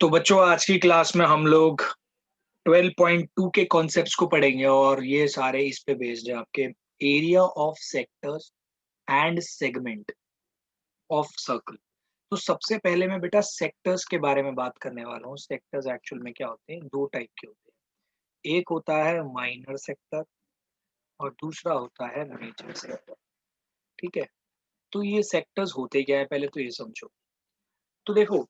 तो बच्चों आज की क्लास में हम लोग 12.2 के कॉन्सेप्ट्स को पढ़ेंगे और ये सारे इस पे बेस्ड है आपके area of sectors and segment of circle. तो सबसे पहले मैं बेटा सेक्टर्स के बारे में बात करने वाला हूँ। सेक्टर्स एक्चुअल में क्या होते हैं, दो टाइप के होते हैं। एक होता है माइनर सेक्टर और दूसरा होता है मेजर सेक्टर। ठीक है, तो ये सेक्टर्स होते क्या है पहले तो ये समझो। तो देखो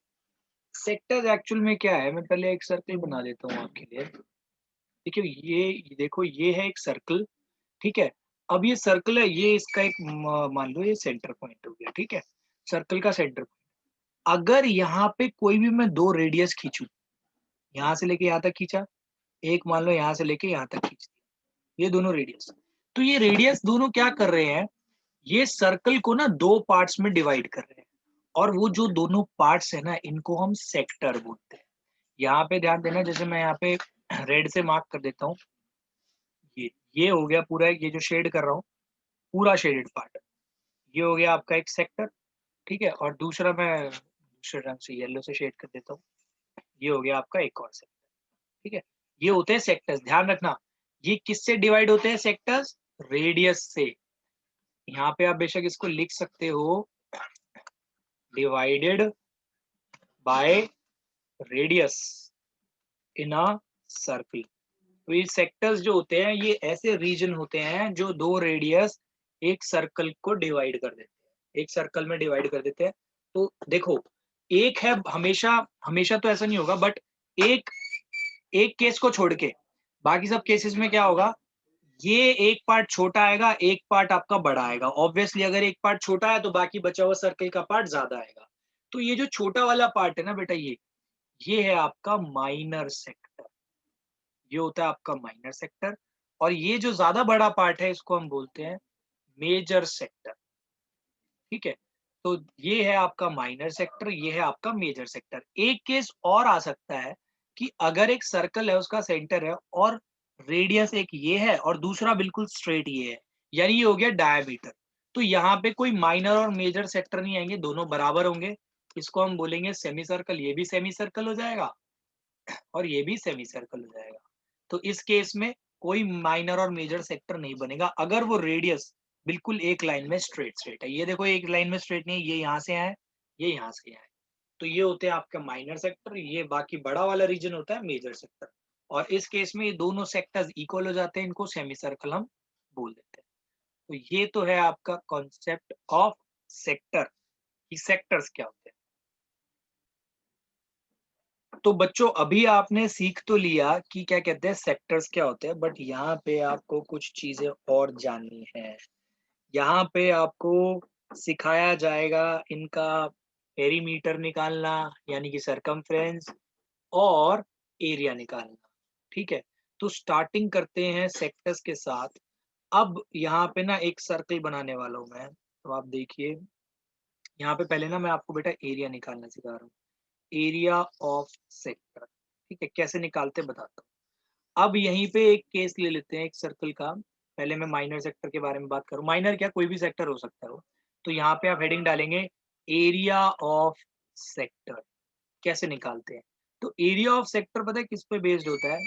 सेक्टर्स एक्चुअल में क्या है, मैं पहले एक सर्कल बना देता हूँ आपके लिए। देखिए ये देखो ये है एक सर्कल। ठीक है, अब ये सर्कल है, ये इसका एक मान लो ये सेंटर पॉइंट हो गया। ठीक है, सर्कल का सेंटर पॉइंट। अगर यहाँ पे कोई भी मैं दो रेडियस खींचूं, यहाँ से लेके यहाँ तक खींचा, एक मान लो यहाँ से लेके यहाँ तक खींच दिया, ये दोनों रेडियस। तो ये रेडियस दोनों क्या कर रहे हैं, ये सर्कल को ना दो पार्ट्स में डिवाइड कर रहे हैं। और वो जो दोनों पार्ट्स है ना, इनको हम सेक्टर बोलते हैं। यहाँ पे ध्यान देना, जैसे मैं यहाँ पे रेड से मार्क कर देता हूँ, ये हो गया पूरा, ये जो शेड कर रहा हूँ पूरा शेडेड पार्ट, ये हो गया आपका एक सेक्टर। ठीक है, और दूसरा मैं दूसरे रंग से येलो से शेड कर देता हूँ, ये हो गया आपका एक और सेक्टर। ठीक है, ये होते हैं सेक्टर्स। ध्यान रखना, ये किससे डिवाइड होते हैं सेक्टर्स, रेडियस से। यहाँ पे आप बेशक इसको लिख सकते हो, divided by radius in a circle. तो ये सेक्टर्स जो होते हैं ये ऐसे रीजन होते हैं जो दो रेडियस एक सर्कल को डिवाइड कर देते हैं, एक सर्कल में डिवाइड कर देते हैं। तो देखो एक है, हमेशा हमेशा तो ऐसा नहीं होगा, बट एक एक केस को छोड़ के बाकी सब केसेस में क्या होगा, ये एक पार्ट छोटा आएगा, एक पार्ट आपका बड़ा आएगा। ऑब्वियसली अगर एक पार्ट छोटा है तो बाकी बचा हुआ सर्कल का पार्ट ज्यादा आएगा। तो ये जो छोटा वाला पार्ट है ना बेटा, ये है आपका माइनर सेक्टर। ये होता है आपका माइनर सेक्टर। और ये जो ज्यादा बड़ा पार्ट है इसको हम बोलते हैं मेजर सेक्टर। ठीक है, तो ये है आपका माइनर सेक्टर, ये है आपका मेजर सेक्टर। एक केस और आ सकता है कि अगर एक सर्कल है, उसका सेंटर है और रेडियस एक ये है और दूसरा बिल्कुल स्ट्रेट ये है, यानी ये हो गया डायमीटर। तो यहाँ पे कोई माइनर और मेजर सेक्टर नहीं आएंगे, दोनों बराबर होंगे। इसको हम बोलेंगे सेमी सर्कल। ये भी सेमी सर्कल हो जाएगा और ये भी सेमी सर्कल हो जाएगा। तो इस केस में कोई माइनर और मेजर सेक्टर नहीं बनेगा अगर वो रेडियस बिल्कुल एक लाइन में स्ट्रेट स्ट्रेट है। ये देखो एक लाइन में स्ट्रेट नहीं है, ये यहाँ से आए, ये यहाँ से आए। तो ये होते हैं आपका माइनर सेक्टर, ये बाकी बड़ा वाला रीजन होता है मेजर सेक्टर। और इस केस में ये दोनों सेक्टर्स इक्वल हो जाते हैं, इनको सेमी सर्कल हम बोल देते हैं। तो ये तो है आपका कॉन्सेप्ट ऑफ सेक्टर, कि सेक्टर्स क्या होते हैं। तो बच्चों अभी आपने सीख तो लिया कि क्या कहते हैं सेक्टर्स क्या होते हैं, बट यहाँ पे आपको कुछ चीजें और जाननी है। यहाँ पे आपको सिखाया जाएगा इनका पेरीमीटर निकालना, यानी कि सरकमफ्रेंस, और एरिया निकालना। ठीक है, तो स्टार्टिंग करते हैं सेक्टर्स के साथ। अब यहाँ पे ना एक सर्कल बनाने वाला हूँ मैं, तो आप देखिए यहाँ पे पहले ना मैं आपको बेटा एरिया निकालना सिखा रहा हूँ, एरिया ऑफ सेक्टर। ठीक है, कैसे निकालते बताता हूँ। अब यहीं पे एक केस ले लेते हैं एक सर्कल का। पहले मैं माइनर सेक्टर के बारे में बात करूँ, माइनर क्या कोई भी सेक्टर हो सकता है वो। तो यहाँ पे आप हेडिंग डालेंगे एरिया ऑफ सेक्टर। कैसे निकालते हैं, तो एरिया ऑफ सेक्टर पता है किस पे बेस्ड होता है,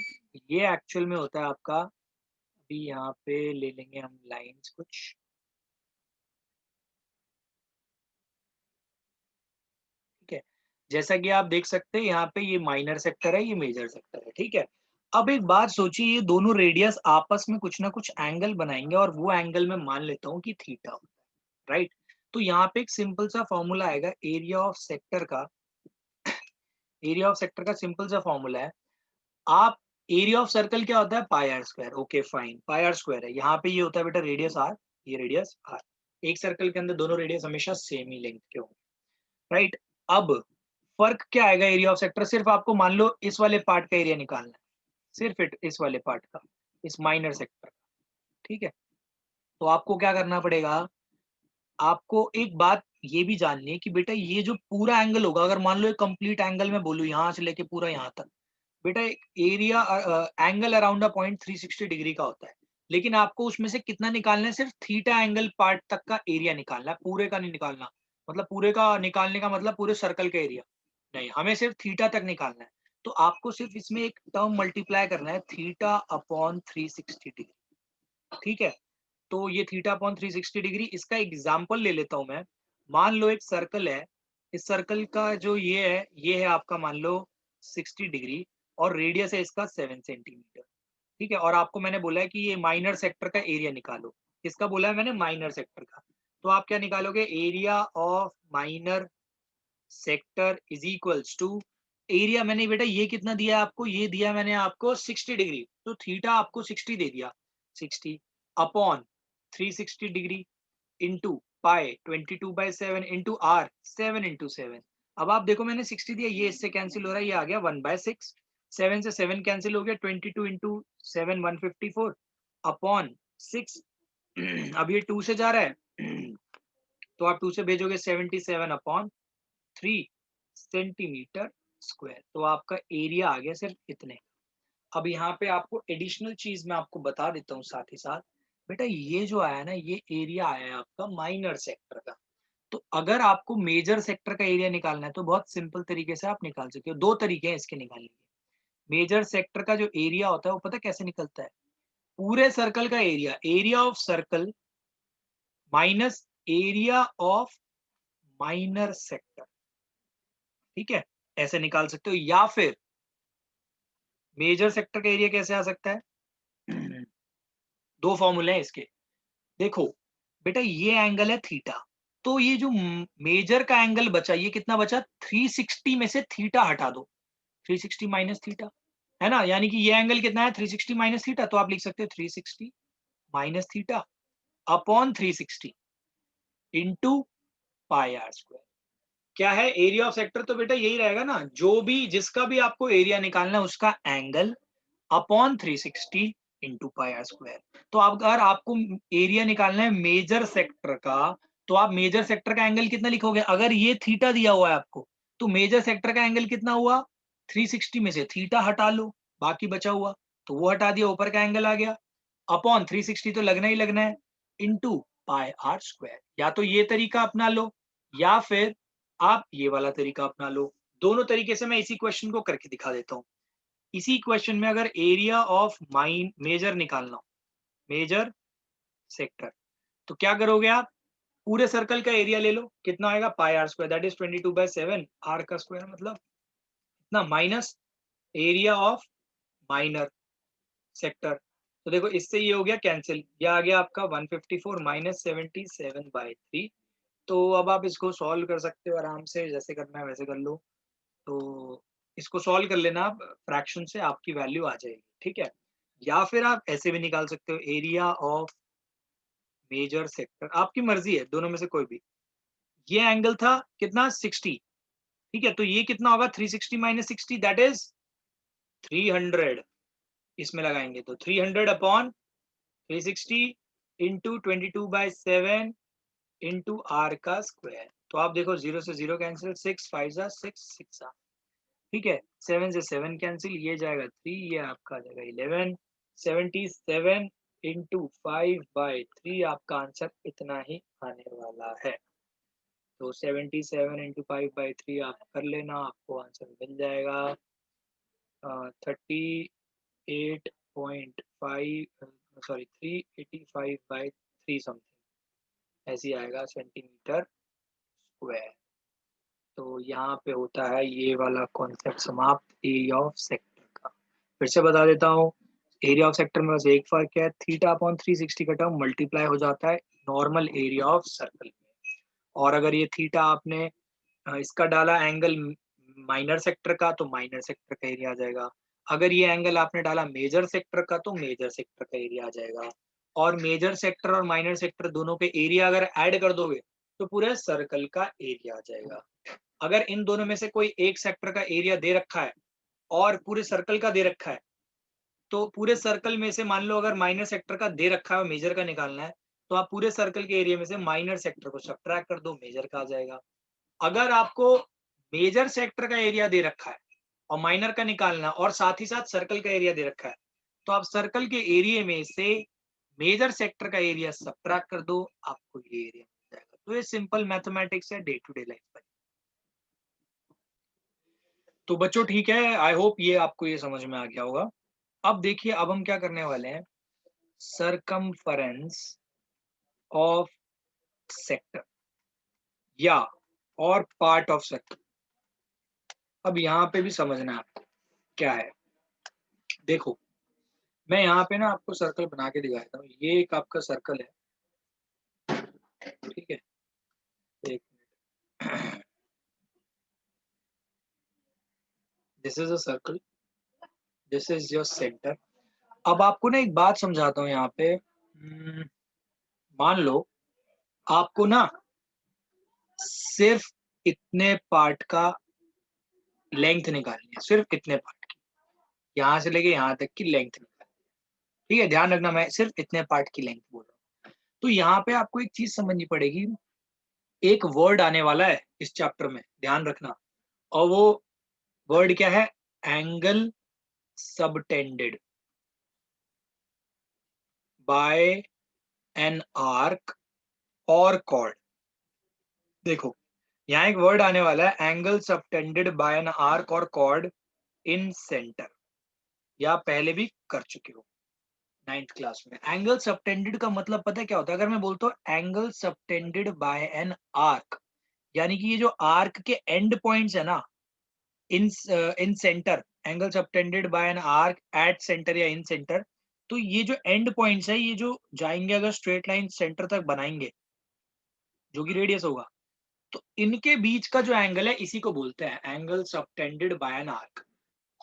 ये एक्चुअल में होता है आपका, अभी यहाँ पे ले लेंगे हम लाइंस कुछ। ठीक है, जैसा कि आप देख सकते हैं यहाँ पे ये माइनर सेक्टर है, ये मेजर सेक्टर है। ठीक है, अब एक बात सोचिए, ये दोनों रेडियस आपस में कुछ ना कुछ एंगल बनाएंगे और वो एंगल मैं मान लेता हूँ कि थीटा होता है, राइट। तो यहाँ पे एक सिंपल सा फॉर्मूला आएगा एरिया ऑफ सेक्टर का। एरिया ऑफ सेक्टर का सिंपल सा फॉर्मूला है, आप एरिया ऑफ सर्कल क्या होता है, pi are square. Okay fine, pi are square है। यहाँ पे ये होता है बेटा रेडियस आर, ये रेडियस आर। एक सर्कल के अंदर दोनों रेडियस हमेशा सेम ही लेंथ के होंगे, राइट। अब फर्क क्या आएगा एरिया ऑफ सेक्टर, सिर्फ आपको मान लो इस वाले पार्ट का एरिया निकालना है, सिर्फ इस वाले पार्ट का, इस माइनर सेक्टर का। ठीक है, तो आपको क्या करना पड़ेगा, आपको एक बात ये भी जाननी है कि बेटा ये जो पूरा एंगल होगा, अगर मान लो एक कंप्लीट एंगल में बोलूं यहाँ से लेके पूरा यहाँ तक, बेटा area angle around a point 360 degree का होता है। लेकिन आपको उसमें से कितना निकालना है, सिर्फ थीटा एंगल पार्ट तक का एरिया निकालना है, पूरे का नहीं निकालना। मतलब पूरे का निकालने का मतलब पूरे सर्कल का एरिया। नहीं, हमें सिर्फ थीटा तक निकालना है। तो आपको सिर्फ इसमें एक टर्म मल्टीप्लाई करना है, थीटा अपॉन 360 डिग्री, ठीक है? तो ये थीटा अपॉन 360 डिग्री, इसका एग्जाम्पल ले लेता हूं मैं। मान लो एक सर्कल है, इस सर्कल का जो ये है आपका मान लो 60 डिग्री, और रेडियस है इसका 7 सेंटीमीटर, ठीक है? और आपको मैंने बोला है कि ये माइनर सेक्टर का एरिया निकालो। किसका बोला है मैंने? माइनर सेक्टर का। तो आप क्या निकालोगे? Area of minor sector is equals to, area मैंने बेटा ये कितना दिया है आपको? ये दिया मैंने आपको 60 डिग्री, तो थीटा आपको 60 दे दिया, 60 upon 360 degree into pi 22/7 into R 7 into 7। अब आप देखो मैंने 60 दिया, ये इससे कैंसिल हो रहा है, ये आ गया 1/6, 7 से 7 कैंसिल हो गया, 22 इंटू 7 154 अपॉन 6। अब ये 2 से जा रहा है तो आप 2 से भेजोगे 77 अपॉन 3 सेंटीमीटर स्क्वायर। तो आपका एरिया आ गया सिर्फ इतने। अब यहाँ पे आपको एडिशनल चीज मैं आपको बता देता हूँ साथ ही साथ, बेटा ये जो आया ना, ये एरिया आया है आपका माइनर सेक्टर का। तो अगर आपको मेजर सेक्टर का एरिया निकालना है तो बहुत सिंपल तरीके से आप निकाल सकते हो। दो तरीके हैं इसके निकालने के। मेजर सेक्टर का जो एरिया होता है वो पता कैसे निकलता है? पूरे सर्कल का area, area of circle minus area of minor sector, ठीक है? ऐसे निकाल सकते हो। या फिर मेजर सेक्टर का एरिया कैसे आ सकता है? दो फॉर्मूले हैं इसके। देखो बेटा ये एंगल है थीटा, तो ये जो मेजर का एंगल बचा, ये कितना बचा? 360 में से थीटा हटा दो, 360 माइनस थीटा, है ना? यानी कि ये एंगल कितना है? 360 माइनस थीटा। तो आप लिख सकते हो 360 minus theta upon 360 into pi are square. क्या है एरिया ऑफ सेक्टर? तो बेटा यही रहेगा ना, जो भी जिसका भी आपको एरिया निकालना है उसका angle upon 360 into pi are square. तो अब अगर आपको एरिया निकालना है मेजर सेक्टर का, तो आप मेजर सेक्टर का एंगल कितना लिखोगे? अगर ये थीटा दिया हुआ है आपको, तो मेजर सेक्टर का एंगल कितना हुआ? 360 में से थीटा हटा लो, बाकी बचा हुआ तो वो हटा दिया, ऊपर का एंगल आ गया, अपॉन 360 तो लगना ही लगना है, इंटू पाई आर स्क्वायर। या तो ये तरीका अपना लो, या फिर आप ये वाला तरीका अपना लो। दोनों तरीके से मैं इसी क्वेश्चन को करके दिखा देता हूँ। इसी क्वेश्चन में अगर एरिया ऑफ माइन मेजर निकालना हो, मेजर सेक्टर, तो क्या करोगे आप? पूरे सर्कल का एरिया ले लो, कितना आएगा? Pi are square, that is 22/7, r का स्क्वायर मतलब इतना, minus area of minor sector. तो देखो इससे ये हो गया कैंसिल, ये आ गया आपका 154 माइनस 77/3। तो अब आप इसको सॉल्व कर सकते हो आराम से, जैसे करना है वैसे कर लो। तो इसको सॉल्व कर लेना आप, फ्रैक्शन से आपकी वैल्यू आ जाएगी, ठीक है? या फिर आप ऐसे भी निकाल सकते हो, एरिया ऑफ मेजर सेक्टर, आपकी मर्जी है, दोनों में से कोई भी। ये एंगल था कितना? 60, ठीक है? तो ये कितना होगा? 360 माइनस 60, दैट इज 300। इसमें लगाएंगे तो 300 अपॉन 360 इंटू 22/7 इंटू आर का स्क्वायर। तो आप देखो 0 से 0 कैंसिल, 6 5 जा 6 6 जा, ठीक है? 7 से 7 कैंसिल, ये जाएगा 3, ये आपका आ जाएगा 11, 77 इंटू 5/3, आपका आंसर इतना ही आने वाला है। तो 77 इंटू 5/3 आप कर लेना, आपको आंसर मिल जाएगा 38.5, सॉरी 385/3 समथिंग, ऐसी आएगा सेंटीमीटर स्क्वायर। तो यहाँ पे होता है ये वाला कॉन्सेप्ट समाप्त, एरिया ऑफ सेक्टर का। फिर से बता देता हूँ, एरिया ऑफ सेक्टर में बस एक फर्क है, थीटा अपॉन 360 का टर्म मल्टीप्लाई हो जाता है नॉर्मल एरिया ऑफ सर्कल में। और अगर ये थीटा आपने इसका डाला एंगल माइनर सेक्टर का, तो माइनर सेक्टर का एरिया आ जाएगा। अगर ये एंगल आपने डाला मेजर सेक्टर का, तो मेजर सेक्टर का एरिया आ जाएगा। और मेजर सेक्टर और माइनर सेक्टर दोनों के एरिया अगर ऐड कर दोगे तो पूरे सर्कल का एरिया आ जाएगा। अगर इन दोनों में से कोई एक सेक्टर का एरिया दे रखा है और पूरे सर्कल का दे रखा है, तो पूरे सर्कल में से मान लो अगर माइनर सेक्टर का दे रखा है और मेजर का निकालना है, तो आप पूरे सर्कल के एरिया में से माइनर सेक्टर को सब्ट्रैक्ट कर दो, मेजर का आ जाएगा। अगर आपको मेजर सेक्टर का एरिया दे रखा है और माइनर का निकालना और साथ ही साथ सर्कल का एरिया दे रखा है, तो आप सर्कल के एरिया में से मेजर सेक्टर का एरिया सब्ट्रैक्ट कर दो, आपको ये एरिया मिल जाएगा। तो ये सिंपल मैथमेटिक्स है डे टू डे लाइफ में। तो बच्चों ठीक है, आई होप ये आपको ये समझ में आ गया होगा। अब देखिए, अब हम क्या करने वाले हैं, सरकमफेरेंस ऑफ सेक्टर या और पार्ट ऑफ सर्कल। अब यहाँ पे भी समझना है आपको क्या है। देखो, मैं यहाँ पे ना आपको सर्कल बना के दिखाता हूँ। ये एक आपका सर्कल है, ठीक है, एक minute. This is a circle, this is your centre. अब आपको ना एक बात समझाता हूँ यहाँ पे। मान लो आपको ना सिर्फ इतने पार्ट का लेंथ निकालनी है, सिर्फ इतने पार्ट की, यहाँ से लेके यहाँ तक की लेंथ निकालनी है। ठीक है, ध्यान रखना, मैं सिर्फ इतने पार्ट की लेंथ बोल रहा हूँ। तो यहाँ पे आपको एक चीज समझनी पड़ेगी। एक वर्ड आने वाला है इस चैप्टर में, ध्यान रखना। और वो वर्ड क्या है? Angle subtended by an arc और कॉर्ड। देखो, यहाँ एक वर्ड आने वाला है, angle subtended by an arc और कॉर्ड इन सेंटर, या पहले भी कर चुके हो 9th क्लास में। एंगल सबटेंडेड का मतलब पता है क्या होता है? अगर मैं बोलता हूँ angle subtended by an arc, यानी कि ये जो आर्क के एंड पॉइंट्स है ना, in centre, angle subtended by an arc at centre या इन सेंटर, तो ये जो एंड पॉइंट्स है, ये जो जाएंगे अगर स्ट्रेट लाइन सेंटर तक बनाएंगे, जो कि रेडियस होगा, तो इनके बीच का जो एंगल है, इसी को बोलते हैं angle subtended by an arc.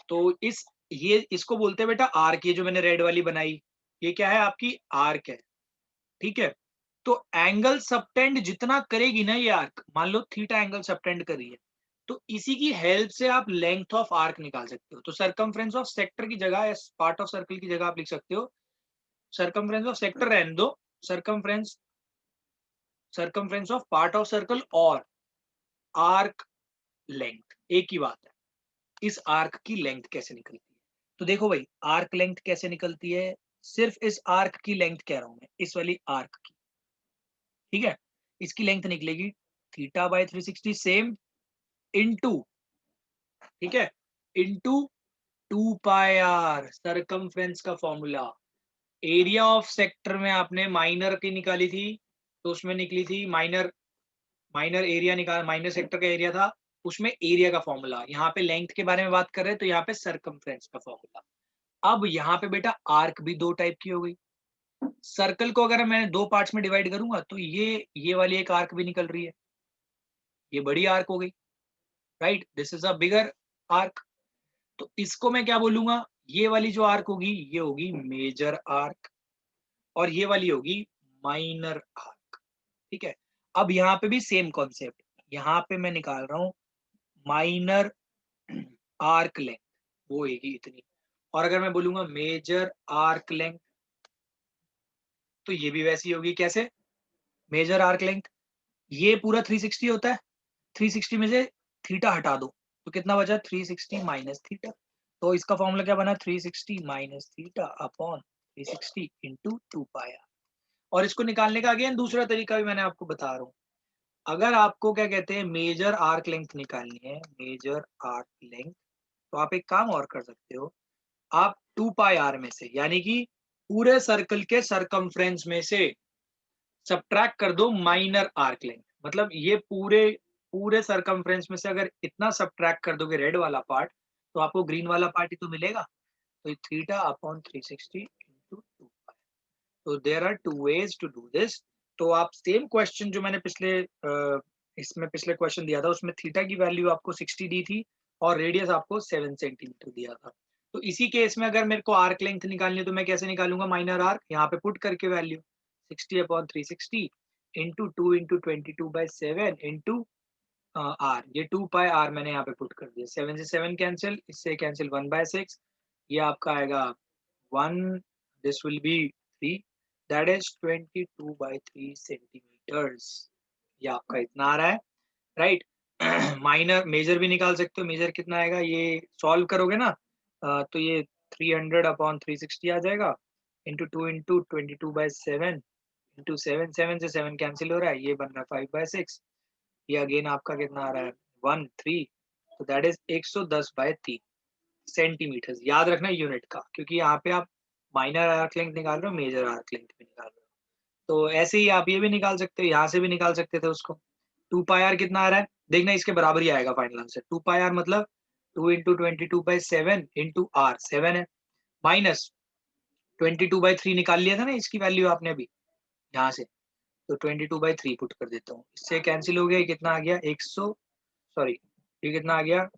तो ये इसको बोलते हैं बेटा आर्क। ये जो मैंने रेड वाली बनाई, ये क्या है? आपकी आर्क है, ठीक है। तो एंगल सबटेंड जितना करेगी ना ये आर्क, मान लो थीटा एंगल सबटेंड कर रही है, तो इसी की हेल्प से आप लेंथ ऑफ आर्क निकाल सकते हो। तो सरकमफ्रेंस ऑफ सेक्टर की जगह या पार्ट ऑफ सर्कल की जगह आप लिख सकते हो, सरकमफ्रेंस ऑफ सेक्टर रहने दो, circumference circumference of part of circle और आर्क लेंथ एक ही बात है। इस आर्क की लेंथ कैसे निकलती है? तो देखो भाई, आर्क लेंथ कैसे निकलती है? सिर्फ इस आर्क की लेंथ कह रहा हूं मैं, इस वाली आर्क की, ठीक है। इसकी लेंथ निकलेगी थीटा बाय 360 सेम इनटू, ठीक है, इनटू 2 पाई आर, सरकमफ्रेंस का फॉर्मूला। एरिया ऑफ सेक्टर में आपने माइनर की निकाली थी, तो उसमें निकली थी माइनर, माइनर एरिया निकाल, माइनर सेक्टर का एरिया था, उसमें एरिया का फॉर्मूला। यहाँ पे लेंथ के बारे में बात कर रहे हैं, तो यहाँ पे सरकमफ्रेंस का फॉर्मूला। अब यहाँ पे बेटा आर्क भी दो टाइप की हो गई। सर्कल को अगर मैं दो पार्ट्स में डिवाइड करूंगा, तो ये वाली एक आर्क भी निकल रही है, ये बड़ी आर्क हो गई, right, this is a bigger arc. तो इसको मैं क्या बोलूंगा? ये वाली जो आर्क होगी, ये होगी मेजर आर्क, और ये वाली होगी माइनर आर्क, ठीक है। अब यहाँ पे भी सेम कॉन्सेप्ट, यहाँ पे मैं निकाल रहा हूं माइनर आर्क लेंथ, वो होगी इतनी। और अगर मैं बोलूंगा मेजर आर्क लेंथ, तो ये भी वैसी होगी। कैसे? मेजर आर्क लेंथ, ये पूरा 360 होता है, 360 में से थीटा हटा दो, तो कितना बचा? 360 माइनस थीटा। तो इसका फॉर्मूला क्या बना? 360 minus theta upon 360 into 2 pi R. और इसको निकालने का अगेन दूसरा तरीका भी मैंने आपको बता रहा हूँ। अगर आपको क्या कहते हैं, मेजर आर्क लेंथ निकालनी है, मेजर आर्क लेंथ, तो आप एक काम और कर सकते हो। आप 2 पाई आर में से, यानी कि पूरे सर्कल के सरकमफ्रेंस में से सब्ट्रैक्ट कर दो माइनर आर्क लेंथ। मतलब ये पूरे पूरे सरकमफ्रेंस में से अगर इतना सब्ट्रैक्ट कर दोगे रेड वाला पार्ट, तो आपको ग्रीन वाला पार्ट ही तो मिलेगा। तो थीटा अपॉन 360 इंटू 2 पाई। तो there are two ways to do this. तो आप सेम क्वेश्चन जो मैंने इसमें पिछले क्वेश्चन दिया था, उसमें थीटा की वैल्यू आपको 60 दी थी और रेडियस आपको 7 सेंटीमीटर दिया था। तो इसी केस में अगर मेरे को आर्क लेंथ निकालनी है, तो मैं कैसे निकालूंगा? माइनर आर्क यहाँ पे पुट करके value 60 upon 360 into 2 into 22/7 into R, ये 2 पाई आर मैंने यहाँ पे पुट कर दिया। 7 से 7 कैंसिल, इससे कैंसिल 1/6, ये आपका आएगा 1, this will be 3, that is 22/3 centimetres. ये आपका इतना आ रहा है, राइट। माइनर मेजर भी निकाल सकते हो, मेजर कितना आएगा? ये सॉल्व करोगे ना, तो ये 300 अपॉन 360 आ जाएगा, इंटू 2 इंटू 22/7 इंटू 7, 7 से 7 कैंसिल हो रहा है, ये बन रहा है 5/6। ये अगेन आपका कितना आ रहा है? 1, 3, तो दैट इज 110/3 सेंटीमीटर। याद रखना यूनिट का, क्योंकि यहाँ पे आप माइनर आर्क लेंथ निकाल रहे हो, मेजर आर्क लेंथ भी निकाल रहे हो। तो ऐसे ही आप ये भी निकाल सकते हो, यहाँ से भी निकाल सकते थे उसको। 2πr कितना आ रहा है देखना, इसके बराबर ही आएगा फाइनल आंसर। 2πr मतलब 2 इंटू 22/7 इंटू आर 7 है, माइनस 22/3 निकाल लिया था ना इसकी वैल्यू आपने अभी यहाँ से, तो 22/3 पुट कर देता हूँ, इससे कैंसिल हो गया। ये कितना आ गया 100, सॉरी ये कितना आ गया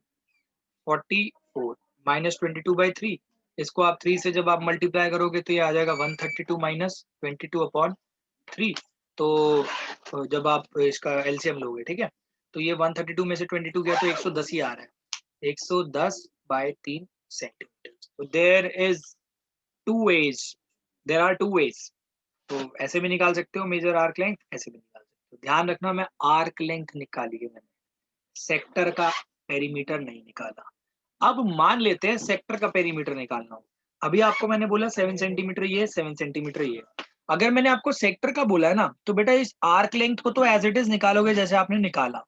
44 माइनस 22/3। इसको आप 3 से जब आप मल्टीप्लाई करोगे तो ये आ जाएगा 132 माइनस 22/3। तो जब आप इसका एलसीएम लोगे, ठीक है, तो ये 132 में से 22 गया तो 110 ही आ रहा है, 110/3 सेंटीमीटर। तो देर आर टू वेज। तो ऐसे भी निकाल सकते हो मेजर आर्क लेंथ, ऐसे भी निकाल सकते हो। ध्यान रखना मैं आर्क लेंथ निकाली है मैंने, सेक्टर का पेरीमीटर नहीं निकाला। अब मान लेते हैं सेक्टर का पेरीमीटर निकालना हो। अभी आपको मैंने बोला 7 सेंटीमीटर ये, 7 सेंटीमीटर ये। अगर मैंने आपको सेक्टर का बोला है ना, तो बेटा इस आर्क लेंथ को तो एज इट इज निकालोगे जैसे आपने निकाला,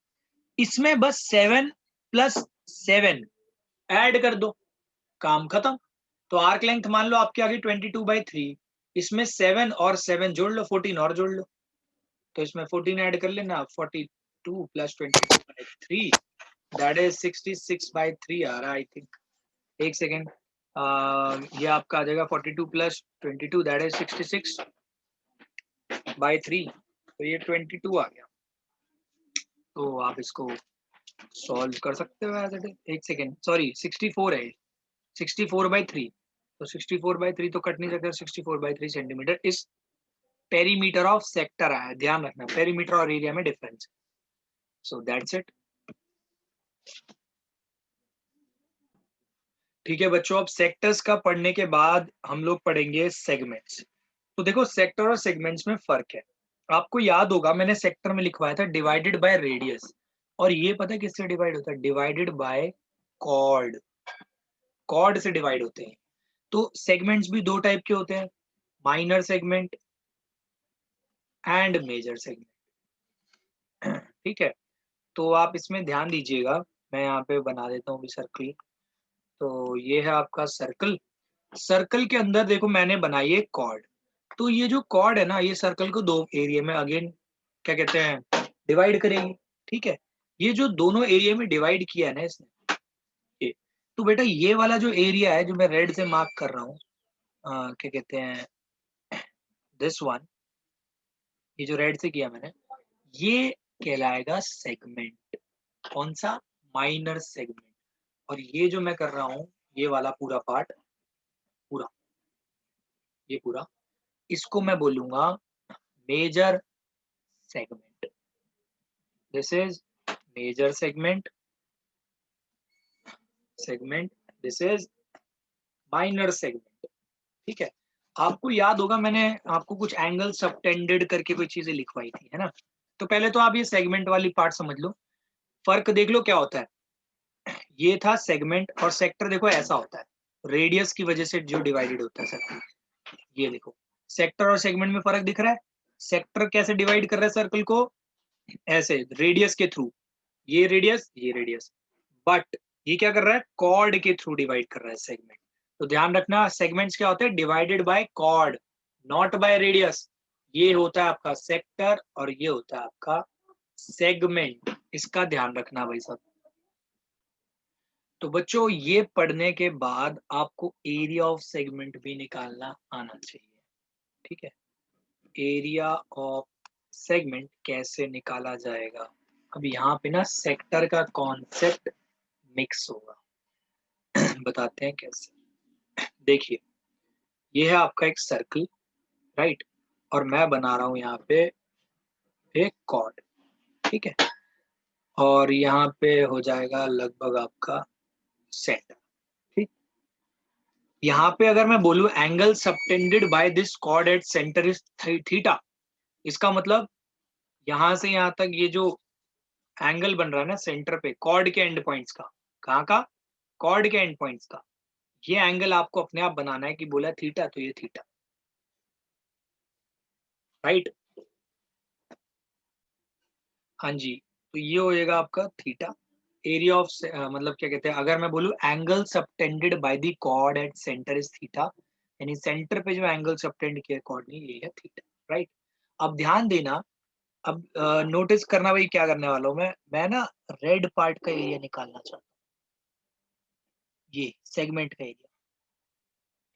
इसमें बस 7 प्लस 7 ऐड कर दो, काम खत्म। तो आर्क लेंथ मान लो आपकी आ गई 22/3, इसमें 7 और 7 जोड़ लो, 14 और जोड़ लो, तो इसमें 14 ऐड कर लेना, 42 प्लस 22/3 दैट इज 66/3 आ रहा है आई थिंक। एक सेकेंड, ये आपका आ जाएगा 42 प्लस 22 दैट इज 66/3, तो ये 22 आ गया। तो आप इसको सॉल्व कर सकते हो एज इट इज। एक सेकेंड, सॉरी 64 है, 64/3, तो 64/3 तो कट नहीं सकता, 64/3 सेंटीमीटर इस पेरीमीटर ऑफ सेक्टर आया। ध्यान रखना पेरीमीटर और एरिया में डिफरेंस। So that's it. ठीक है बच्चों, अब सेक्टर्स का पढ़ने के बाद हम लोग पढ़ेंगे सेगमेंट्स। तो देखो सेक्टर और सेगमेंट्स में फर्क है। आपको याद होगा मैंने सेक्टर में लिखवाया था डिवाइडेड बाय रेडियस, और ये पता है किससे डिवाइड होता है, डिवाइडेड बाय कॉर्ड। कॉर्ड से डिवाइड होते हैं। तो सेगमेंट्स भी दो टाइप के होते हैं, minor segment and major segment. ठीक है, तो आप इसमें ध्यान दीजिएगा, मैं यहाँ पे बना देता हूँ सर्कल। तो ये है आपका सर्कल। सर्कल के अंदर देखो मैंने बनाई है कॉर्ड। तो ये जो कॉर्ड है ना, ये सर्कल को दो एरिया में अगेन क्या कहते हैं, डिवाइड करेंगे। ठीक है, ये जो दोनों एरिया में डिवाइड किया है ना इसने, ये, तो बेटा ये वाला जो एरिया है जो मैं रेड से मार्क कर रहा हूँ, क्या कहते हैं, दिस वन, ये जो रेड से किया मैंने, ये कहलाएगा सेगमेंट। कौन सा, माइनर सेगमेंट। और ये जो मैं कर रहा हूँ, ये वाला पूरा पार्ट, पूरा ये पूरा, इसको मैं बोलूंगा major segment. This is major segment, this is minor segment. ठीक है, आपको याद होगा मैंने आपको कुछ एंगल सबटेंडेड करके कोई चीजें लिखवाई थी, है ना। तो पहले तो आप ये सेगमेंट वाली पार्ट समझ लो, फर्क देख लो क्या होता है। ये था सेगमेंट, और सेक्टर देखो ऐसा होता है, रेडियस की वजह से जो डिवाइडेड होता है सर्कल। ये देखो सेक्टर और सेगमेंट में फर्क दिख रहा है। सेक्टर कैसे डिवाइड कर रहा है सर्कल को, ऐसे रेडियस के थ्रू, ये रेडियस ये रेडियस, बट ये क्या कर रहा है, कॉर्ड के थ्रू डिवाइड कर रहा है सेगमेंट। तो ध्यान रखना सेगमेंट्स क्या होते हैं, divided by chord, not by radius. ये होता है आपका सेक्टर और ये होता है आपका सेगमेंट, इसका ध्यान रखना भाई साहब। तो बच्चों ये पढ़ने के बाद आपको एरिया ऑफ सेगमेंट भी निकालना आना चाहिए। ठीक है, एरिया ऑफ सेगमेंट कैसे निकाला जाएगा, अब यहाँ पे ना सेक्टर का कॉन्सेप्ट मिक्स होगा। बताते हैं कैसे। देखिए ये है आपका एक सर्कल, राइट, और मैं बना रहा हूं यहाँ पे एक कॉर्ड। ठीक है, और यहाँ पे हो जाएगा लगभग आपका सेंटर। ठीक, यहाँ पे अगर मैं बोलूं angle subtended by this cord at centre is theta, इसका मतलब यहाँ से यहाँ तक ये जो एंगल बन रहा है ना सेंटर पे कॉर्ड के एंड पॉइंट्स का, कहाँ का, कॉर्ड के एंड पॉइंट्स का, ये एंगल आपको अपने आप बनाना है कि बोला थीटा तो ये थीटा, राइट। हाँ जी, तो ये होएगा आपका थीटा। एरिया ऑफ मतलब क्या कहते हैं, अगर मैं बोलूँ angle subtended by the chord at centre is theta, यानी सेंटर पे जो एंगल सबटेंड किया कॉर्ड ने ये है थीटा, राइट। अब ध्यान देना, अब नोटिस करना भाई क्या करने वाला हूँ मैं ना रेड पार्ट का एरिया निकालना चाहता हूँ, ये सेगमेंट का एरिया,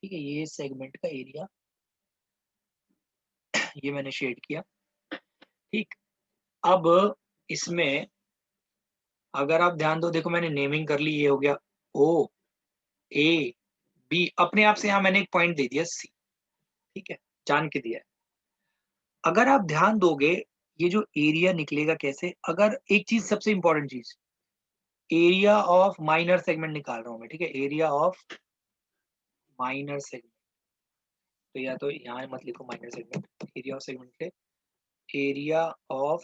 ठीक है, ये सेगमेंट का एरिया ये मैंने शेड किया, ठीक। अब इसमें अगर आप ध्यान दो, देखो मैंने नेमिंग कर ली, ये हो गया ओ ए बी, अपने आप से यहाँ मैंने एक पॉइंट दे दिया सी, ठीक है, जान के दिया है। अगर आप ध्यान दोगे ये जो एरिया निकलेगा कैसे, अगर एक चीज सबसे इंपॉर्टेंट चीज, एरिया ऑफ माइनर सेगमेंट निकाल रहा हूं मैं, ठीक है, एरिया ऑफ माइनर सेगमेंट, तो या तो यहाँ मत लिखो minor segment, area of segment के एरिया ऑफ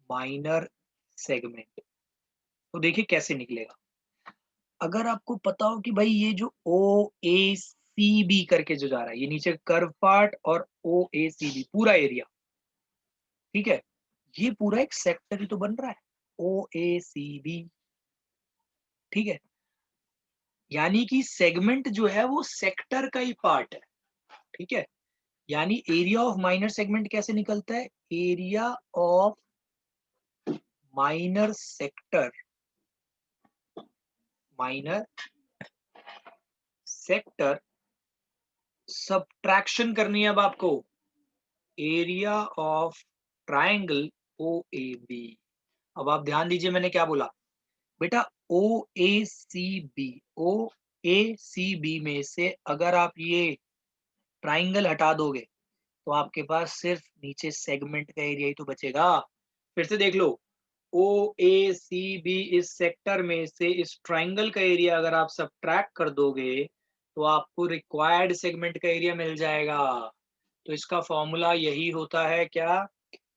माइनर सेगमेंट, तो देखिए कैसे निकलेगा। अगर आपको पता हो कि भाई ये जो ओ ए सी बी करके जो जा रहा है, ये नीचे कर्व पार्ट और ओ ए सी बी पूरा एरिया, ठीक है, ये पूरा एक सेक्टर ही तो बन रहा है, ओ ए सी बी, ठीक है, यानी कि सेगमेंट जो है वो सेक्टर का ही पार्ट है, ठीक है। यानी एरिया ऑफ माइनर सेगमेंट कैसे निकलता है, area of minor sector, minor sector, subtraction करनी है अब आपको, area of triangle O A B. अब आप ध्यान दीजिए मैंने क्या बोला बेटा, ओ ए सी बी, ओ ए सी बी में से अगर आप ये ट्राइंगल हटा दोगे तो आपके पास सिर्फ नीचे सेगमेंट का एरिया ही तो बचेगा। फिर से देख लो, ओ ए सी बी इस सेक्टर में से इस ट्राइंगल का एरिया अगर आप सब्ट्रैक्ट कर दोगे तो आपको रिक्वायर्ड सेगमेंट का एरिया मिल जाएगा। तो इसका फॉर्मूला यही होता है क्या,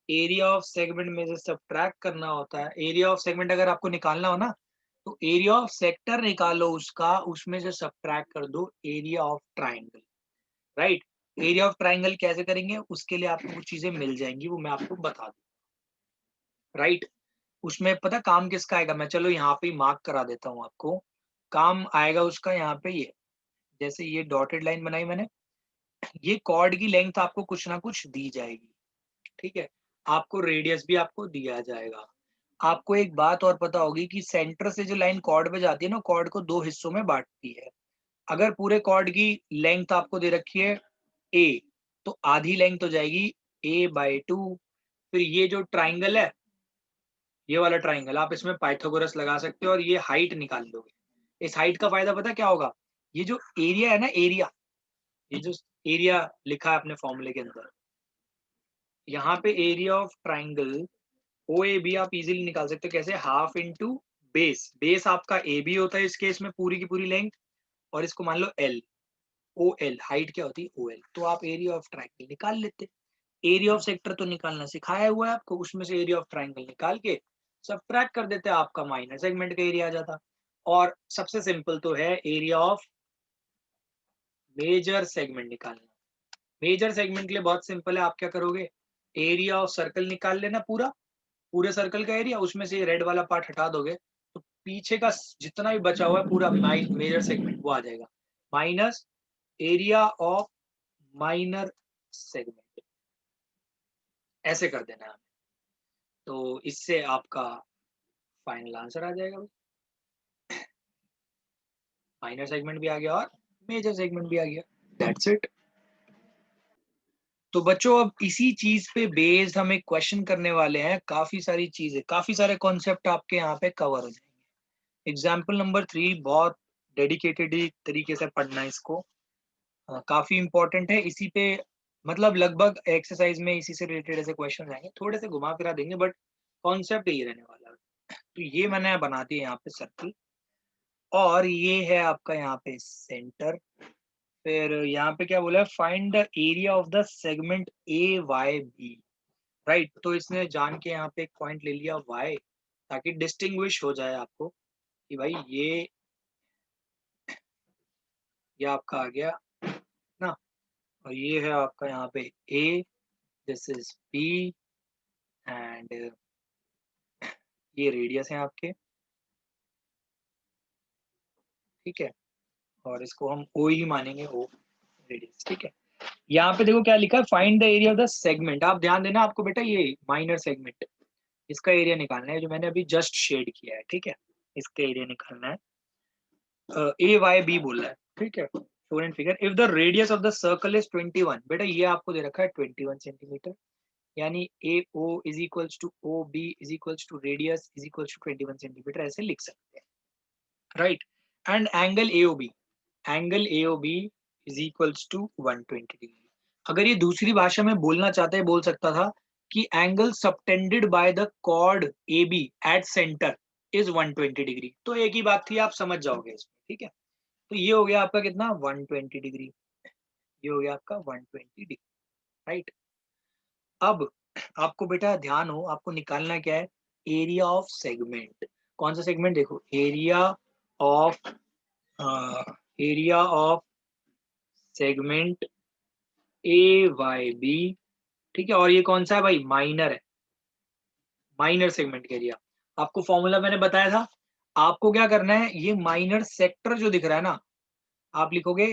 एरिया ऑफ सेगमेंट में से सब्ट्रैक्ट करना होता है। एरिया ऑफ सेगमेंट अगर आपको निकालना हो ना, तो एरिया ऑफ सेक्टर निकालो उसका, उसमें से सब्ट्रैक्ट कर दो area of triangle, right. Area of triangle कैसे करेंगे, उसके लिए आपको कुछ चीजें मिल जाएंगी, वो मैं आपको बता दूं, राइट। उसमें पता काम किसका आएगा, मैं चलो यहाँ पे मार्क करा देता हूँ आपको, काम आएगा उसका यहाँ पे, ये जैसे ये डॉटेड लाइन बनाई मैंने, ये कॉर्ड की लेंथ आपको कुछ ना कुछ दी जाएगी, ठीक है, आपको रेडियस भी आपको दिया जाएगा। आपको एक बात और पता होगी कि सेंटर से जो लाइन कॉर्ड पे जाती है ना, कॉर्ड को दो हिस्सों में बांटती है। अगर पूरे कॉर्ड की लेंथ आपको दे रखी है ए, तो आधी लेंथ हो जाएगी a/2। फिर ये जो ट्राइंगल है, ये वाला ट्राइंगल, आप इसमें पाइथागोरस लगा सकते हो और ये हाइट निकाल लोगे। इस हाइट का फायदा पता क्या होगा, ये जो एरिया है ना, एरिया, ये जो एरिया लिखा है अपने फॉर्मूले के अंदर, यहाँ पे area of triangle O A B आप इजीली निकाल सकते हो, कैसे, हाफ इंटू बेस, बेस आपका ए बी होता है इस केस में पूरी की पूरी लेंथ, और इसको मान लो एल, ओ एल हाइट क्या होती है, ओ एल, तो आप एरिया ऑफ ट्राइंगल निकाल लेते। एरिया ऑफ सेक्टर तो निकालना सिखाया हुआ है आपको, उसमें से एरिया ऑफ ट्राइंगल निकाल के सब्ट्रैक्ट कर देते, आपका माइनर सेगमेंट का एरिया आ जाता। और सबसे सिंपल तो है एरिया ऑफ मेजर सेगमेंट निकालना। मेजर सेगमेंट के लिए बहुत सिंपल है, आप क्या करोगे, एरिया ऑफ सर्कल निकाल लेना, पूरा पूरे सर्कल का एरिया, उसमें से रेड वाला पार्ट हटा दोगे तो पीछे का जितना भी बचा हुआ है पूरा मेजर सेगमेंट वो आ जाएगा, minus area of minor segment, ऐसे कर देना है हमें। तो इससे आपका फाइनल आंसर आ जाएगा, माइनर सेगमेंट भी आ गया और मेजर सेगमेंट भी आ गया, दैट्स इट। तो बच्चों अब इसी चीज पे बेस्ड हम एक क्वेश्चन करने वाले हैं, काफी सारी चीजें, काफी सारे कॉन्सेप्ट आपके यहाँ पे कवर हो जाएंगे। एग्जाम्पल नंबर 3 बहुत डेडिकेटेड तरीके से पढ़ना है इसको, काफी इंपॉर्टेंट है, इसी पे मतलब लगभग एक्सरसाइज में इसी से रिलेटेड ऐसे क्वेश्चन आएंगे, थोड़े से घुमा फिरा देंगे बट कॉन्सेप्ट यही रहने वाला है। तो ये मैंने बना दिया यहाँ पे सर्कल, और ये है आपका यहाँ पे सेंटर। फिर यहाँ पे क्या बोला है, find the area of the segment A Y B, right. तो इसने जान के यहाँ पे एक पॉइंट ले लिया वाई, ताकि डिस्टिंग्विश हो जाए आपको कि भाई ये आपका आ गया ना, और ये है आपका यहाँ पे ए, दिस इज बी, एंड ये रेडियस है आपके, ठीक है, और इसको हम ओ ही मानेंगे, ओ रेडियस, ठीक है। यहाँ पे देखो क्या लिखा है, find the area of the segment. आप ध्यान देना, आपको बेटा ये माइनर सेगमेंट, इसका एरिया निकालना है, जो मैंने अभी जस्ट शेड किया है, ठीक है, इसका एरिया निकालना है। ए वाई बी बोल रहा है, ठीक है। Shown in figure if the radius of the circle is 21, बेटा ये आपको दे रखा है 21 सेंटीमीटर, यानी A O is equals to O B is equals to radius is equals to 21 centimetre, ऐसे लिख सकते हैं, right. And angle A O B is equals to 120 degree. अगर ये दूसरी भाषा में बोलना चाहते हैं, बोल सकता था कि angle subtended by the chord A B at centre is 120 degree, तो एक ही बात थी, आप समझ जाओगे इसमें, ठीक है। तो ये हो गया आपका कितना 120 डिग्री, ये हो गया आपका 120 डिग्री, राइट। अब आपको बेटा ध्यान हो, आपको निकालना क्या है, एरिया ऑफ सेगमेंट। कौन सा सेगमेंट, देखो of area of segment A Y B, ठीक है। और ये कौन सा है भाई, माइनर है, माइनर सेगमेंट का एरिया। आपको फॉर्मूला मैंने बताया था, आपको क्या करना है, ये माइनर सेक्टर जो दिख रहा है ना, आप लिखोगे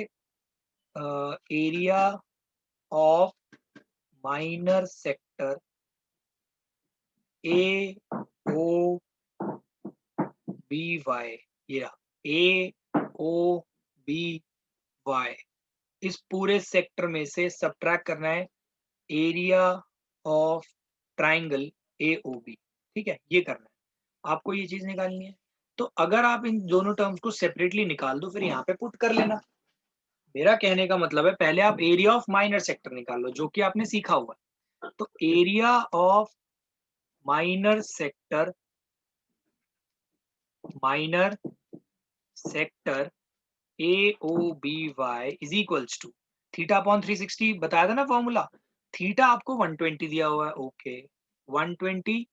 area of minor sector A O B Y, ये ए ओ बी वाई, इस पूरे सेक्टर में से सब्ट्रैक्ट करना है area of triangle A O B, ठीक है, ये करना है आपको, ये चीज निकालनी है। तो अगर आप इन दोनों टर्म्स को सेपरेटली निकाल दो, फिर यहाँ पे पुट कर लेना। मेरा कहने का मतलब है, पहले आप एरिया ऑफ माइनर सेक्टर निकाल लो, जो कि आपने सीखा हुआ है। तो area of minor sector, minor sector A O B Y is equals to theta upon 360, बताया था ना फॉर्मूला, थीटा आपको 120 दिया हुआ है, ओके, 120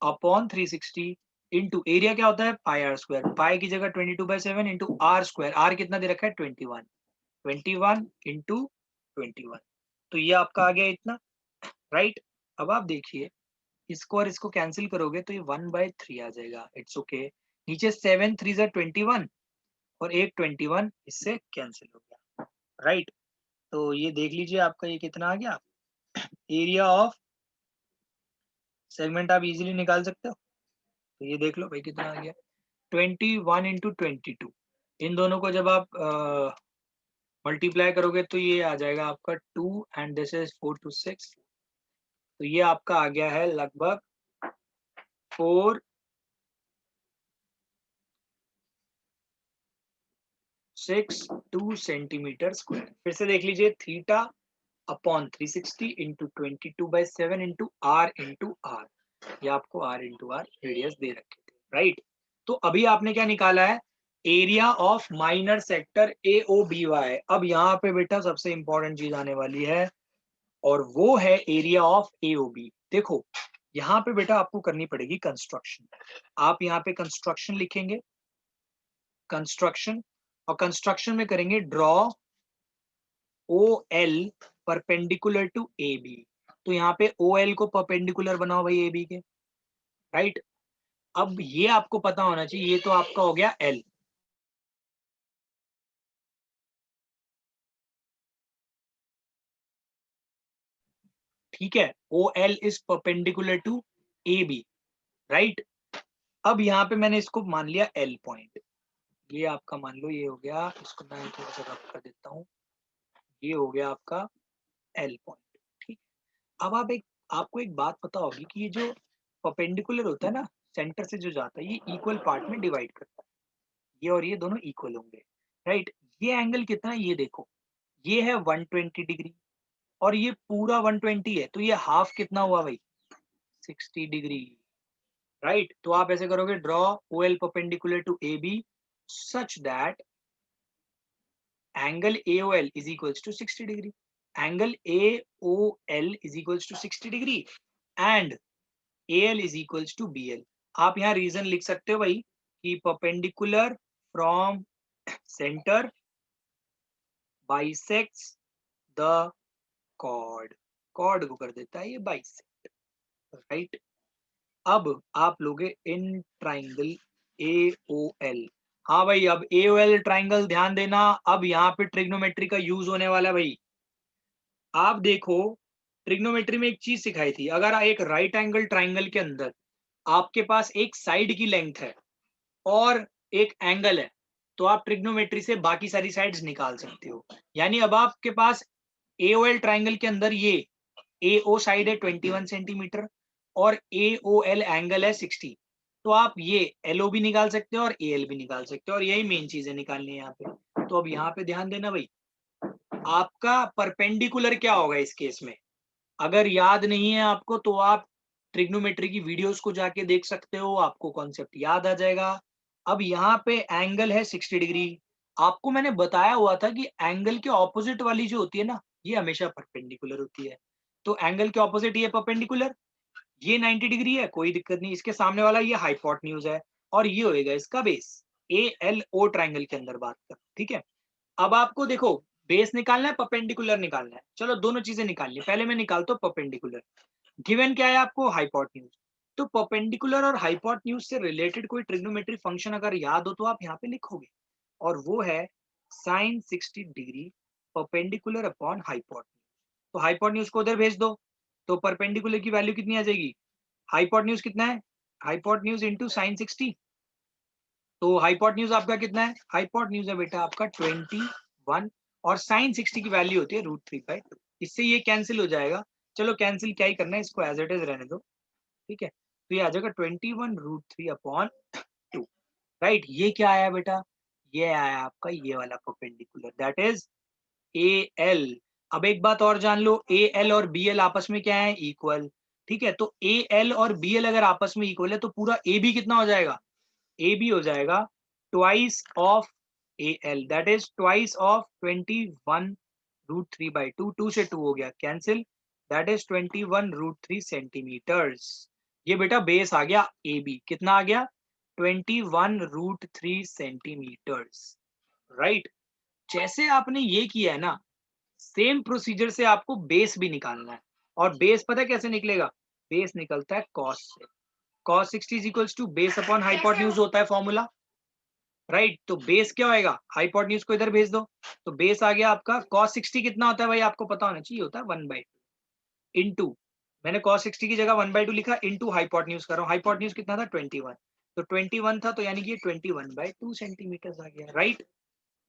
अपॉन 360 इंटू एरिया क्या होता है पाई आर स्क्वायर, पाई की जगह 22/7 इंटू आर स्क्वायर, आर कितना दे रखा है 21, 21 इंटू 21, तो ये आपका आ गया इतना, राइट। अब आप देखिए, इसको और इसको कैंसिल करोगे तो ये 1/3 आ जाएगा, इट्स ओके। नीचे 7 3 21 और एक 21 इससे कैंसिल हो गया, राइट। तो ये देख लीजिए आपका ये कितना आ गया, एरिया ऑफ सेगमेंट आप इजीली निकाल सकते हो, तो ये देख लो भाई कितना आ गया 21 इंटू 22, इन दोनों को जब आप मल्टीप्लाई करोगे तो ये आ जाएगा आपका 2 एंड दिस इज 4 to 6, तो ये आपका आ गया है लगभग 462 सेंटीमीटर स्क्वायर। फिर से देख लीजिए, theta upon 360 into 22/7 into R, ये आपको आर इंटू आर रेडियस दे रखे थे, राइट। तो अभी आपने क्या निकाला है, area of minor sector A O B Y. अब यहाँ पे बेटा सबसे इंपॉर्टेंट चीज आने वाली है, और वो है area of A O B. देखो यहाँ पे बेटा आपको करनी पड़ेगी कंस्ट्रक्शन, आप यहाँ पे कंस्ट्रक्शन लिखेंगे, कंस्ट्रक्शन, और कंस्ट्रक्शन में करेंगे draw O L perpendicular to A B. तो यहाँ पे ओ एल को परपेंडिकुलर बनाओ भाई ए बी के, राइट। अब ये आपको पता होना चाहिए, ये तो आपका हो गया एल, ठीक है, O L is perpendicular to A B, right. अब यहाँ पे मैंने इसको मान लिया एल पॉइंट, ये आपका मान लो ये हो गया, इसको मैं थोड़ा सा रफ कर देता हूँ, ये हो गया आपका एल पॉइंट, ठीक। अब आपको एक बात पता होगी कि ये जो परपेंडिकुलर होता है ना, सेंटर से जो जाता है, ये इक्वल पार्ट में डिवाइड करता है, ये और ये दोनों इक्वल होंगे, राइट। ये एंगल कितना है ये देखो, ये है 120 डिग्री, और ये पूरा 120 है, तो ये हाफ कितना हुआ भाई 60 डिग्री, राइट। तो आप ऐसे करोगे, draw O L perpendicular to A B such that angle A O L is equals to 60 degree, angle A O L is equals to 60 degree and A L is equals to B L. आप यहाँ reason लिख सकते हो भाई कि perpendicular from centre bisects the chord, chord को कर देता है ये बाइसेक्ट, राइट। अब आप लोगे इन ट्राइंगल AOL। हाँ भाई, अब AOL ट्राइंगल ध्यान देना, अब यहाँ पे ट्रिग्नोमेट्री का यूज होने वाला है भाई। आप देखो, ट्रिग्नोमेट्री में एक चीज सिखाई थी, अगर एक राइट एंगल ट्राइंगल के अंदर आपके पास एक साइड की लेंथ है और एक एंगल है, तो आप ट्रिग्नोमेट्री से बाकी सारी साइड्स निकाल सकते हो। यानी अब आपके पास AOL ट्राइंगल के अंदर ये AO साइड है 21 सेंटीमीटर और AOL एंगल है 60, तो आप ये LO भी निकाल सकते हो और AL भी निकाल सकते हो, और यही मेन चीजें निकालनी है यहाँ पे। तो अब यहाँ पे ध्यान देना भाई, आपका परपेंडिकुलर क्या होगा इस केस में। अगर याद नहीं है आपको तो आप ट्रिग्नोमेट्री की वीडियोस को जाके देख सकते हो, आपको कॉन्सेप्ट याद आ जाएगा। अब यहाँ पे एंगल है 60 डिग्री। आपको मैंने बताया हुआ था कि एंगल के ऑपोजिट वाली जो होती है ना, ये हमेशा परपेंडिकुलर होती है। तो एंगल के ऑपोजिट ये परपेंडिकुलर, ये 90 डिग्री है, कोई दिक्कत नहीं। इसके सामने वाला ये हाइपोटेन्यूज है और ये होएगा इसका बेस। ALO ट्राइंगल के अंदर बात कर, ठीक है। अब आपको देखो, बेस निकालना है परपेंडिकुलर निकालना है, चलो दोनों चीजें निकालनी है। पहले मैं निकालता हूँ परपेंडिकुलर। गिवन क्या है आपको, हाइपोटेन्यूज। तो परपेंडिकुलर और हाइपोटेन्यूज से रिलेटेड कोई ट्रिग्नोमेट्री फंक्शन अगर याद हो तो आप यहाँ पे लिखोगे, और वो है sine 60 degree perpendicular upon hypotenuse. तो हाइपोटेन्यूज को उधर भेज दो, तो परपेंडिकुलर की वैल्यू कितनी आ जाएगी, हाइपोटेन्यूज कितना है, हाइपोटेन्यूज इंटू साइन 60। तो हाइपोटेन्यूज आपका कितना है, हाइपोटेन्यूज है बेटा आपका 21, और साइन 60 की वैल्यू होती है √3/2। इससे ये कैंसिल हो जाएगा। चलो कैंसिल क्या ही करना है, इसको एज इट इज रहने दो, ठीक है। तो ये आ जाएगा 21√3/2। राइट, ये क्या आया बेटा, ये आया आपका ये वाला परपेंडिकुलर, दैट इज AL। अब एक बात और जान लो, AL और BL आपस में क्या है, इक्वल। ठीक है, तो AL और BL अगर आपस में इक्वल है तो पूरा AB कितना हो जाएगा, AB हो जाएगा twice of AL, that is twice of 21√3/2। 2 से 2 हो गया कैंसिल, दैट इज 21√3 सेंटीमीटर्स। ये बेटा बेस आ गया AB, कितना आ गया, 21√3 सेंटीमीटर्स। राइट, जैसे आपने ये किया है ना, सेम प्रोसीजर से आपको बेस भी निकालना है। और बेस पता है कैसे निकलेगा, बेस निकलता है कॉस से। cos 60 is equals to base upon hypotenuse होता है फॉर्मूला। राइट, तो बेस क्या होएगा, हाइपोटेन्यूज को इधर भेज दो, तो बेस आ गया आपका cos 60 कितना होता है भाई, आपको पता होना चाहिए, होता है 1/2 इंटू, मैंने cos 60 की जगह 1/2 लिखा, इंटू हाइपोटेन्यूज कर रहा हूँ। हाइपोटेन्यूज कितना था 21, तो 21 था, तो यानी कि 21/2 सेंटीमीटर आ गया। राइट,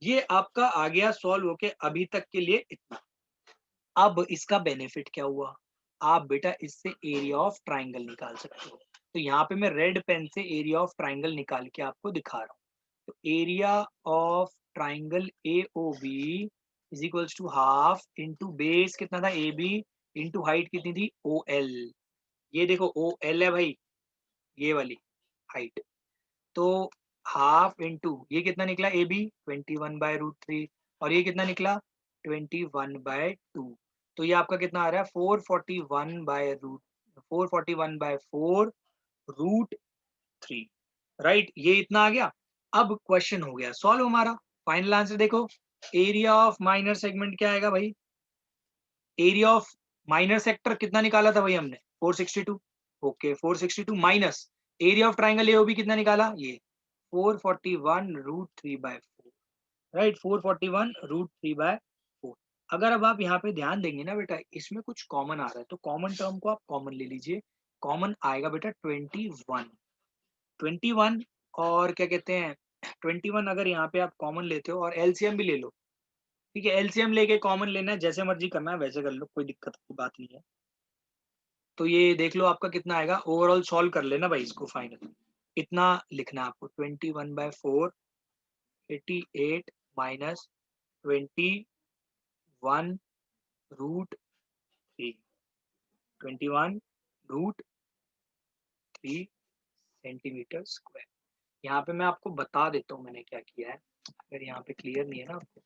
ये आपका आ गया सॉल्व होके अभी तक के लिए इतना। अब इसका बेनिफिट क्या हुआ, आप बेटा इससे एरिया ऑफ ट्राइंगल निकाल सकते हो। तो यहाँ पे मैं रेड पेन से एरिया ऑफ ट्राइंगल निकाल के आपको दिखा रहा हूँ। तो area of triangle AOB is equals to half into base कितना था AB इंटू हाइट कितनी थी OL। ये देखो OL है भाई, ये वाली हाइट। तो हाफ इंटू ये कितना निकला AB 21/√3, और ये कितना निकला 21/2। तो ये आपका कितना आ रहा है 441/4 √3। राइट, ये इतना आ गया। अब क्वेश्चन हो गया सॉल्व हमारा। फाइनल आंसर देखो, एरिया ऑफ माइनर सेगमेंट क्या आएगा भाई, एरिया ऑफ माइनर सेक्टर कितना निकाला था भाई हमने 462। Okay 462 minus area of triangle AOB कितना निकाला, ये 441√3/4। राइट, 441√3/4। अगर अब आप यहाँ पे ध्यान देंगे ना बेटा, इसमें कुछ कॉमन आ रहा है, तो कॉमन टर्म को आप कॉमन ले लीजिए। कॉमन आएगा बेटा 21 और क्या कहते हैं 21, अगर यहाँ पे आप कॉमन लेते हो और LCM भी ले लो, ठीक है, LCM लेके कॉमन लेना है, जैसे मर्जी करना है वैसे कर लो, कोई दिक्कत की बात नहीं है। तो ये देख लो आपका कितना आएगा, ओवरऑल सॉल्व कर लेना भाई इसको फाइनल। इतना लिखना है आपको 21/4 88 माइनस 21√3, 21√3 सेंटीमीटर स्क्वायर। यहाँ पे मैं आपको बता देता हूँ मैंने क्या किया है, अगर यहाँ पे क्लियर नहीं है ना आपको,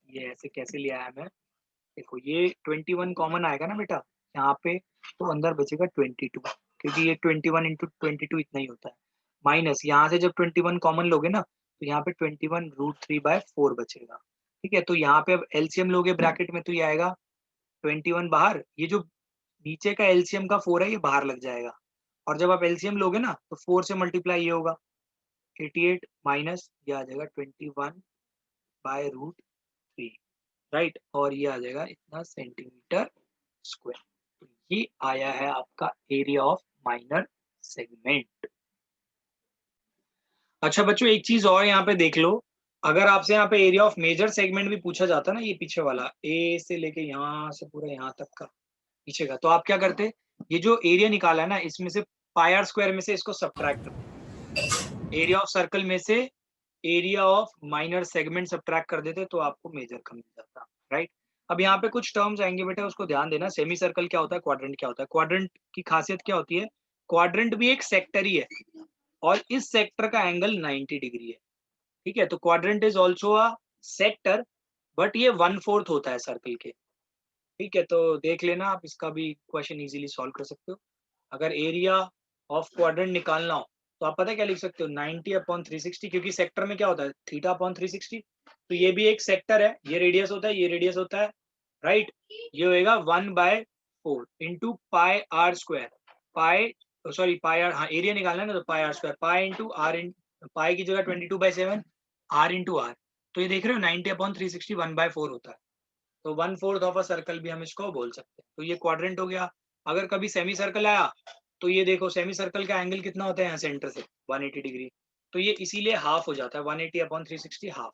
ये ऐसे कैसे लिया है मैं। देखो ये 21 कॉमन आएगा ना बेटा यहाँ पे, तो अंदर बचेगा 22, क्योंकि ये 21 इंटू 22 इतना ही होता है। माइनस यहाँ से जब 21 कॉमन लोगे ना, तो यहाँ पे 21√3/4 बचेगा। ठीक है, तो यहाँ पे अब LCM लोगे ब्रैकेट में, तो ये आएगा 21 बाहर, ये जो नीचे का LCM का 4 है ये बाहर लग जाएगा, और जब आप एलसीएम लोगे ना तो 4 से मल्टीप्लाई ये होगा 88 माइनस ये आ जाएगा 21/√3, राइट, और ये आ जाएगा इतना सेंटीमीटर स्क्वायर। तो ये आया है आपका एरिया ऑफ माइनर सेगमेंट। अच्छा बच्चों एक चीज और यहाँ पे देख लो, अगर आपसे यहाँ पे एरिया ऑफ मेजर सेगमेंट भी पूछा जाता ना, ये पीछे वाला ए से लेके यहाँ से पूरा यहाँ तक का पीछे का, तो आप क्या करते, ये जो एरिया निकाला है ना इसमें से पाई आर स्क्वायर में से इसको सब्ट्रैक्ट करते, एरिया ऑफ सर्कल में से area of minor segment subtract कर देते तो आपको मेजर का मिल जाता, राइट। अब यहाँ पे कुछ टर्म्स आएंगे बेटा, उसको ध्यान देना। सेमी सर्कल क्या होता है, क्वाड्रेंट क्या होता है। क्वाड्रेंट की खासियत क्या होती है, क्वाड्रेंट भी एक सेक्टर ही है और इस सेक्टर का एंगल 90 डिग्री है, ठीक है। तो quadrant is also a sector, but ये 1/4 होता है सर्कल के, ठीक है। तो देख लेना, आप इसका भी क्वेश्चन इजीली सॉल्व कर सकते हो। अगर एरिया ऑफ क्वाड्रेंट निकालना हो तो आप पता है क्या लिख सकते हो, 90/360, क्योंकि सेक्टर में क्या होता है θ/360, तो ये भी एक सेक्टर है, ये रेडियस होता है, ये रेडियस होता है, राइट। ये होएगा 1/4 into pi are square, pi sorry pi r, हाँ एरिया निकालना है ना, तो pi are square, pi into r, इन पाई की जगह 22/7, आर इंटू आर, तो ये देख रहे हो 90/360 1/4 होता है, तो 1/4 ऑफ अ सर्कल भी हम इसको बोल सकते हैं। तो ये क्वाड्रेंट हो गया। अगर कभी सेमी सर्कल आया तो ये देखो सेमी सर्कल का एंगल कितना होता है यहाँ सेंटर से 180 डिग्री, तो ये इसीलिए हाफ हो जाता है, 180/360 half,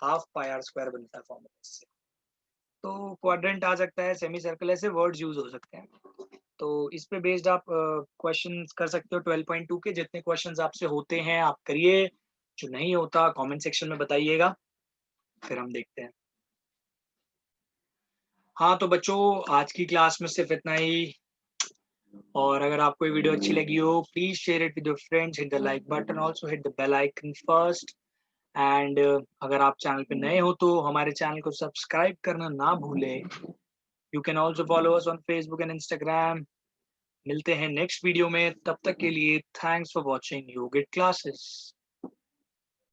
half pi are square बनता है फॉर्मूला इससे। तो क्वाड्रेंट आ सकता है, सेमी सर्कल, ऐसे वर्ड्स यूज हो सकते हैं। तो इस पे बेस्ड आप क्वेश्चन कर सकते हो 12.2 के, जितने क्वेश्चंस आपसे होते हैं आप करिए, जो नहीं होता कमेंट सेक्शन में बताइएगा, फिर हम देखते हैं। हाँ तो बच्चों आज की क्लास में सिर्फ इतना ही, और अगर आपको ये वीडियो अच्छी लगी हो please share it with your friends, hit the like button, also hit the bell icon first, and अगर आप चैनल पे नए हो तो हमारे चैनल को सब्सक्राइब करना ना भूलें। You can also follow us on Facebook and Instagram. मिलते हैं नेक्स्ट वीडियो में, तब तक के लिए thanks for watching yogic classes.